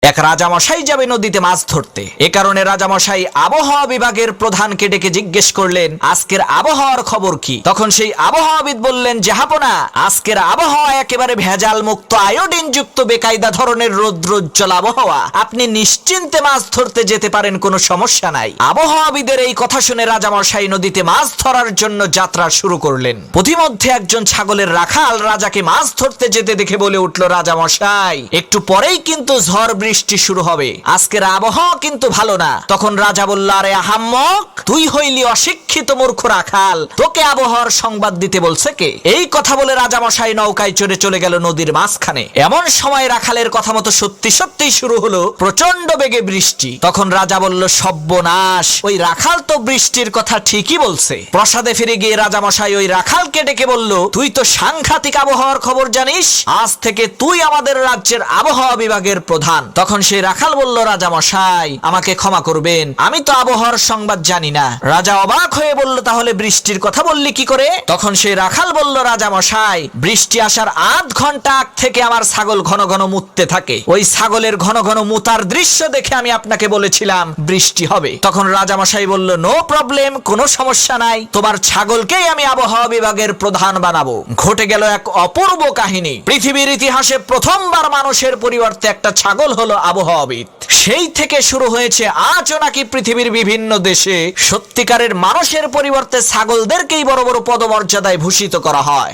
এক রাজামশাই যাবে নদীতে মাছ ধরতে। এ কারণে রাজামশাই আবহাওয়া বিভাগের প্রধানকে ডেকে জিজ্ঞেস করলেন, আজকের আবহাওয়ার খবর কি? তখন সেই আবহাওয়াবিদ বললেন, জাহাপনা, আজকের আবহাওয়া একেবারে ভেজাল মুক্ত, আয়োডিন যুক্ত বেকায়দা ধরনের রৌদ্রোজ্জ্বল আবহাওয়া। আপনি নিশ্চিন্তে মাছ ধরতে যেতে পারেন, কোনো সমস্যা নাই। আবহাওয়াবিদের এই কথা শুনে রাজামশাই নদীতে মাছ ধরার জন্য যাত্রা শুরু করলেন। পথিমধ্যে একজন ছাগলের রাখাল রাজাকে মাছ ধরতে যেতে দেখে বলে উঠল, রাজামশাই, একটু পরেই কিন্তু ঝড় বৃষ্টি শুরু হবে, আজকের আবহাওয়া কিন্তু ভালো না। তখন রাজা বলল, আরে আহাম্মক, তুই হইলি অশিক্ষিত মূর্খ রাখাল, তোকে আবহাওয়ার সংবাদ দিতে বলছে কে? এই কথা বলে রাজামশাই নৌকায় চড়ে চলে গেল নদীর মাঝখানে। এমন সময় রাখালের কথা মতো সত্যি সত্যি শুরু হলো প্রচন্ড বেগে বৃষ্টি। তখন রাজা বলল, সর্বনাশ, ওই রাখাল তো বৃষ্টির কথা ঠিকই বলছে। প্রাসাদে ফিরে গিয়ে রাজামশাই ওই রাখালকে ডেকে বলল, তুই তো সাংঘাতিক আবহাওয়ার খবর জানিস, আজ থেকে তুই আমাদের রাজ্যের আবহাওয়া বিভাগের প্রধান। তখন সেই রাখাল বলল, রাজামশাই, আমাকে ক্ষমা করবেন, আমি তো আবহাওয়ার সংবাদ জানি না। রাজা অবাক হয়ে বলল, তাহলে বৃষ্টির কথা বললি কি করে? তখন সেই রাখাল বলল, রাজামশাই, বৃষ্টি আসার আধ ঘন্টা আগ থেকে আমার ছাগল ঘন ঘন মুততে থাকে। ওই ছাগলের ঘন ঘন মুতার দৃশ্য দেখে আমি আপনাকে বলেছিলাম বৃষ্টি হবে। তখন রাজামশাই বলল, নো প্রবলেম, কোনো সমস্যা নাই, তোমার ছাগলকেই আমি আবহাওয়া বিভাগের প্রধান বানাবো। ঘটে গেল এক অপূর্ব কাহিনী। পৃথিবীর ইতিহাসে প্রথমবার মানুষের পরিবর্তে একটা ছাগল হলো আবহাওয়াবিদ। সেই থেকে শুরু হয়েছে আজও নাকি পৃথিবীর বিভিন্ন দেশে সত্যিকারের মানুষের পরিবর্তে ছাগলদেরকেই বড় বড় পদমর্যাদায় ভূষিত করা হয়।